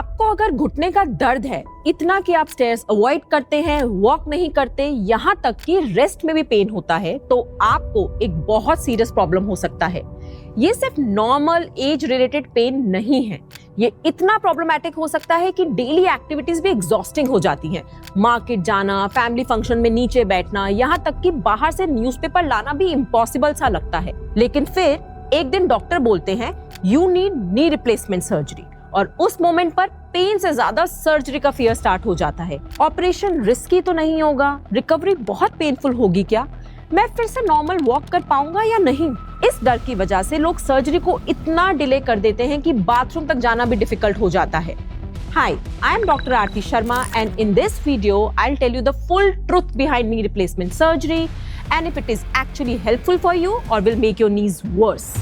आपको अगर घुटने का दर्द है इतना कि आप स्टेयर्स अवॉइड करते हैं, वॉक नहीं करते, यहाँ तक कि रेस्ट में भी पेन होता है, तो आपको एक बहुत सीरियस प्रॉब्लम हो सकता है। ये सिर्फ नॉर्मल एज रिलेटेड पेन नहीं है, ये इतना प्रॉब्लमैटिक हो सकता है कि डेली एक्टिविटीज भी एग्जॉस्टिंग हो जाती हैं। मार्केट जाना, फैमिली फंक्शन में नीचे बैठना, यहाँ तक कि बाहर से न्यूज़पेपर लाना भी इम्पॉसिबल सा लगता है। लेकिन फिर एक दिन डॉक्टर बोलते हैं you need knee replacement surgery, और उस मोमेंट पर पेन से ज्यादा सर्जरी का फियर स्टार्ट हो जाता है। ऑपरेशन रिस्की तो नहीं होगा, रिकवरी बहुत पेनफुल होगी क्या, मैं फिर से नॉर्मल वॉक कर पाऊंगा या नहीं, इस डर की वजह से लोग सर्जरी को इतना डिले कर देते हैं कि बाथरूम तक जाना भी डिफिकल्ट हो जाता है। Hi, I am Dr. Aarti Sharma, and in this video, I'll tell you the full truth behind knee replacement surgery and if it is actually helpful for you or will make your knees worse.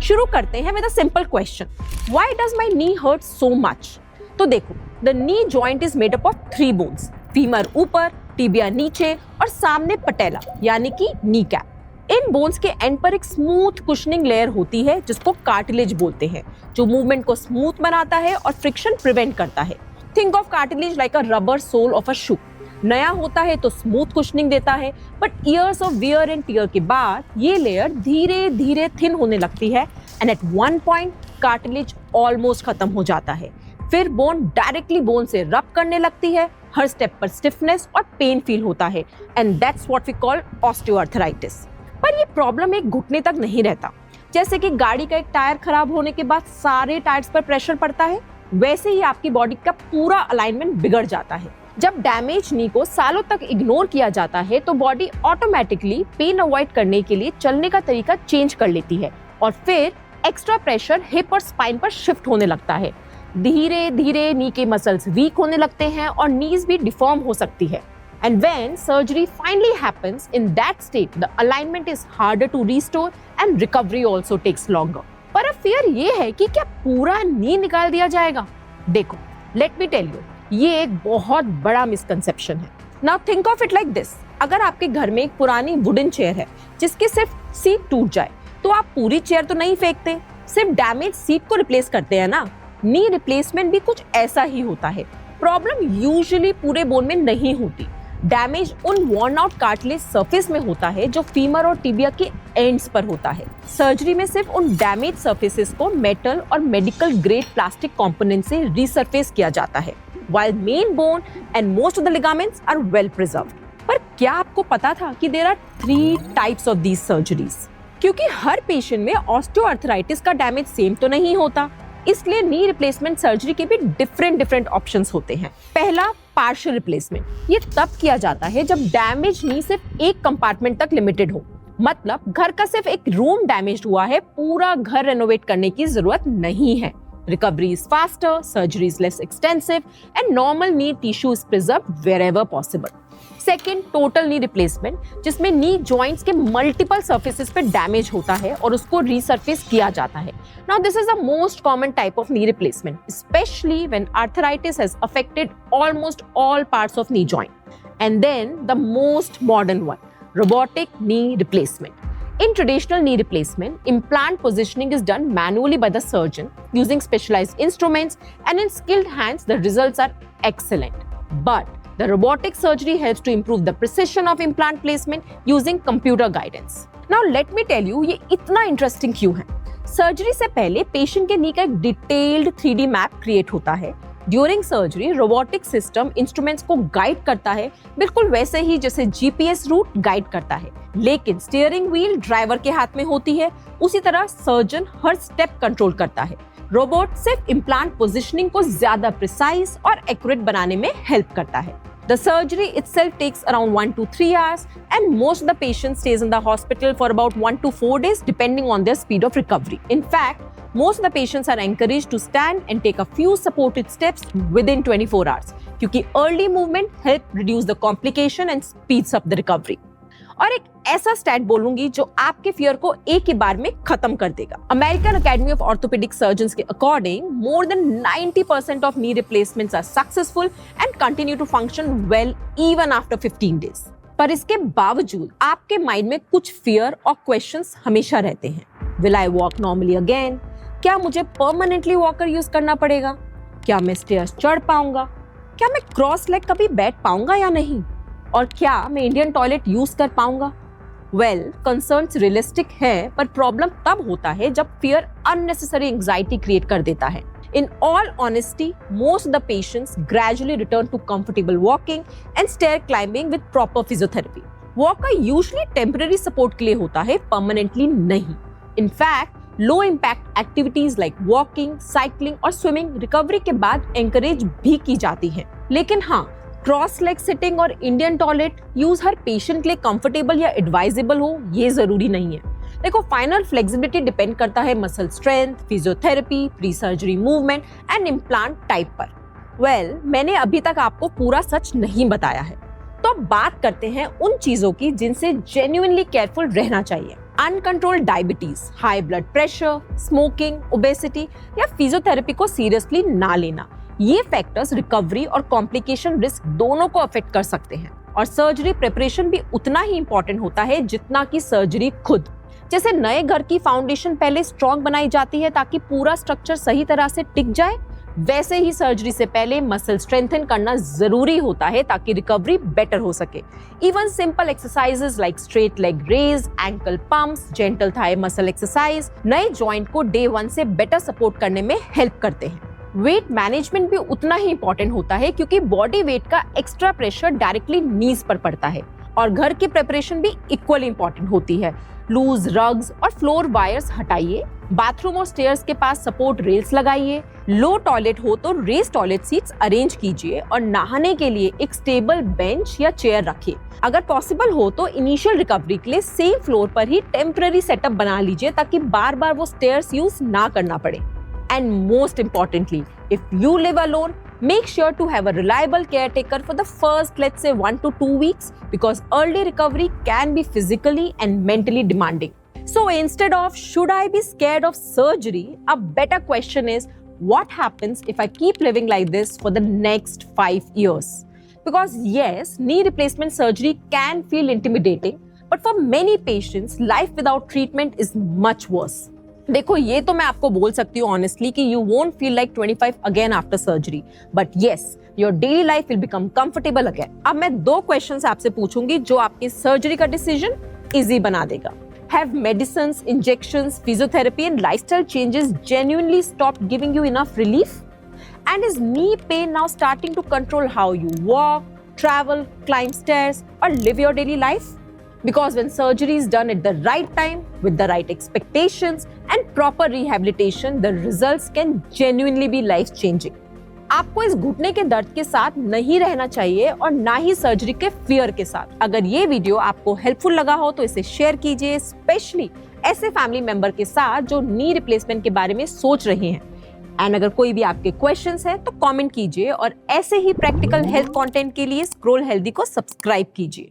शुरू करते हैं with a simple question, why does my knee hurt so much? तो देखो, the knee joint is made up of 3 bones, femur ऊपर, tibia नीचे और सामने patella यानी कि नी कैप। इन बोन्स के एंड पर एक स्मूथ कुशनिंग लेयर होती है जिसको कार्टिलेज बोलते हैं, जो मूवमेंट को स्मूथ बनाता है और फ्रिक्शन प्रिवेंट करता है। Think of cartilage like a rubber sole of a shoe. नया होता है तो स्मूथ कुशनिंग देता है, but years of wear and tear के बाद ये लेयर धीरे धीरे थिन होने लगती है and at one point cartilage almost खत्म हो जाता है। फिर बोन डायरेक्टली बोन से रब करने लगती है, हर स्टेप पर स्टिफनेस और पेन फील होता है and that's what we call osteoarthritis. पर ये प्रॉब्लम एक घुटने तक नहीं रहता। जैसे कि गाड़ी का एक टायर खराब होने के बाद सारे टायर्स पर प्रेशर पड़ता है, वैसे ही आपकी बॉडी का पूरा अलाइनमेंट बिगड़ जाता है। जब डैमेज नी को सालों तक इग्नोर किया जाता है तो बॉडी ऑटोमेटिकली पेन अवॉइड करने के लिए चलने का तरीका चेंज कर लेती है और फिर एक्स्ट्रा प्रेशर हिप और स्पाइन पर शिफ्ट होने लगता है। धीरे धीरे नी के मसल्स वीक होने लगते हैं और नीज भी डिफॉर्म हो सकती है। And when surgery finally happens, in that state, the alignment is harder to restore and recovery also takes longer. पर अब फियर ये है कि क्या पूरा नी निकाल दिया जाएगा? देखो, let me tell you, ये एक बहुत बड़ा मिसकंसेप्शन है। Now think of it like this. अगर आपके घर में एक पुरानी वुडन चेयर है जिसकी सिर्फ सीट टूट जाए, तो आप पूरी चेयर तो नहीं फेंकते, सिर्फ डैमेज सीट को रिप्लेस करते हैं ना। नी रिप्लेसमेंट भी कुछ ऐसा ही होता है। प्रॉब्लम यूजुअली पूरे बोन में नहीं होती, डैमेज उन वर्न आउट कार्टिलेज सरफेस में होता है जो फीमर और टिबिया के एंड्स पर होता है। सर्जरी में सिर्फ उन डैमेज सरफेसेस को मेटल और मेडिकल ग्रेड प्लास्टिक कंपोनेंट से रीसरफेस किया जाता है, while main bone and most of the ligaments are well preserved. पर क्या आपको पता था कि there are 3 types of these surgeries? क्योंकि हर पेशेंट में ऑस्टियोआर्थराइटिस का डैमेज सेम तो नहीं होता, इसलिए नी रिप्लेसमेंट सर्जरी के भी डिफरेंट ऑप्शंस होते हैं। पहला, पार्शियल रिप्लेसमेंट। ये तब किया जाता है जब डैमेज नी सिर्फ एक कंपार्टमेंट तक लिमिटेड हो, मतलब घर का सिर्फ एक रूम डैमेज हुआ है, पूरा घर रेनोवेट करने की जरूरत नहीं है। Recovery is faster, surgery is less extensive, and normal knee tissue is preserved wherever possible. Second, total knee replacement, जिसमें knee joints के multiple surfaces पे damage होता है और उसको resurface किया जाता है। Now this is the most common type of knee replacement, especially when arthritis has affected almost all parts of knee joint. And then the most modern one, robotic knee replacement. In traditional knee replacement, implant positioning is done manually by the surgeon using specialized instruments, and in skilled hands, the results are excellent. But the robotic surgery helps to improve the precision of implant placement using computer guidance. Now let me tell you, ये इतना interesting क्यों है? Surgery से पहले patient के नी का एक detailed 3D map create होता है। During surgery robotic system instruments को गाइड करता है, बिल्कुल वैसे ही जैसे जीपीएस रूट गाइड करता है, लेकिन स्टीयरिंग व्हील ड्राइवर के हाथ में होती है। उसी तरह सर्जन हर स्टेप कंट्रोल करता है। रोबोट सिर्फ इम्प्लांट पोजिशनिंग को ज्यादा प्रिसाइज और एक्यूरेट बनाने में हेल्प करता है। The surgery itself takes around 1 to 3 hours, and most of the patient stays in the hospital for about 1 to 4 days, depending on their speed of recovery. In fact, most of the patients are encouraged to stand and take a few supported steps within 24 hours, क्योंकि early movement help reduce the complication and speeds up the recovery. और एक ऐसा stat बोलूंगी जो आपके fear को एक ही बार में खत्म कर देगा। American Academy of Orthopaedic Surgeons के according more than 90% of knee replacements are successful and continue to function well even after 15 days. पर इसके बावजूद आपके माइंड में कुछ फियर और क्वेश्चंस हमेशा रहते हैं। Will I walk normally again? क्या मुझे परमानेंटली वॉकर यूज करना पड़ेगा? क्या मैं स्टेयर्स चढ़ पाऊंगा? क्या मैं क्रॉस लेग कभी बैठ पाऊंगा या नहीं? और क्या मैं इंडियन टॉयलेट यूज कर पाऊंगा? वेल, कंसर्न्स रियलिस्टिक है, पर प्रॉब्लम तब होता है जब फियर अननेसेसरी एंजाइटी क्रिएट कर देता है। In all honesty, most of the patients gradually return to comfortable walking and stair climbing with proper physiotherapy. Walker usually temporary support के लिए होता है, permanently नहीं। In fact, low impact activities like walking, cycling और swimming recovery के बाद encourage भी की जाती है। लेकिन हाँ, क्रॉस लेग सिटिंग और Indian toilet use her patient के लिए कंफर्टेबल या एडवाइजेबल हो ये जरूरी नहीं है। देखो, फाइनल फ्लेक्सिबिलिटी डिपेंड करता है muscle strength, physiotherapy, pre surgery movement and implant type पर। वेल, मैंने अभी तक आपको पूरा सच नहीं बताया है, तो अब बात करते हैं उन चीजों की जिनसे जेन्युइनली केयरफुल रहना चाहिए। Uncontrolled diabetes, high blood pressure, smoking, obesity या फिजियोथेरेपी को सीरियसली ना लेना, ये फैक्टर्स रिकवरी और कॉम्प्लिकेशन रिस्क दोनों को अफेक्ट कर सकते हैं। और सर्जरी प्रिपरेशन भी उतना ही इंपॉर्टेंट होता है जितना कि सर्जरी खुद। जैसे नए घर की फाउंडेशन पहले स्ट्रॉन्ग बनाई जाती है ताकि पूरा स्ट्रक्चर सही तरह से टिक जाए, वैसे ही सर्जरी से पहले मसल स्ट्रेंथन करना जरूरी होता है ताकि रिकवरी बेटर हो सके। Even simple exercises like straight leg raise, ankle pumps, gentle thigh muscle exercise नए जॉइंट को डे 1 से बेटर सपोर्ट करने में हेल्प करते हैं। वेट मैनेजमेंट भी उतना ही इंपॉर्टेंट होता है क्योंकि बॉडी वेट का एक्स्ट्रा प्रेशर डायरेक्टली नीज पर पड़ता है। और घर की प्रिपरेशन भी इक्वली इंपॉर्टेंट होती है। लूज रग्स और फ्लोर वायर्स हटाइए, बाथरूम और स्टेयर्स के पास सपोर्ट रेल्स लगाइए, लो टॉयलेट हो तो रेस टॉयलेट सीट्स अरेंज कीजिए और नहाने के लिए एक स्टेबल बेंच या चेयर रखिए। अगर पॉसिबल हो तो इनिशियल रिकवरी के लिए सेम फ्लोर पर ही टेम्पररी सेटअप बना लीजिए ताकि बार बार वो स्टेयर्स यूज ना करना पड़े। And most importantly, if you live alone, make sure to have a reliable caretaker for the first, let's say, 1 to 2 weeks, because early recovery can be physically and mentally demanding. So instead of should I be scared of surgery, a better question is what happens if I keep living like this for the next 5 years? Because yes, knee replacement surgery can feel intimidating, but for many patients, life without treatment is much worse. देखो, ये तो मैं आपको बोल सकती हूँ honestly कि you won't feel like 25 again after surgery, but yes, your daily life will become comfortable again. अब मैं 2 क्वेश्चंस आपसे पूछूंगी जो आपकी सर्जरी का डिसीजन इजी बना देगा। Have medicines, injections, physiotherapy and lifestyle changes genuinely stopped giving you enough relief? And is knee pain now starting to control how you walk, travel, climb stairs or live your daily life? Because when surgery is done at the right time, with the right expectations and proper rehabilitation, the results can genuinely be life-changing. आपको इस घुटने के दर्द के साथ नहीं रहना चाहिए और ना ही सर्जरी के फियर के साथ। अगर ये वीडियो आपको हेल्पफुल लगा हो तो इसे शेयर कीजिए, स्पेशली ऐसे फैमिली मेंबर के साथ जो नी रिप्लेसमेंट के बारे में सोच रहे हैं। एंड अगर कोई भी आपके क्वेश्चंस है तो कमेंट कीजिए और ऐसे ही प्रैक्टिकल हेल्थ कंटेंट के लिए स्क्रोल हेल्दी को सब्सक्राइब कीजिए।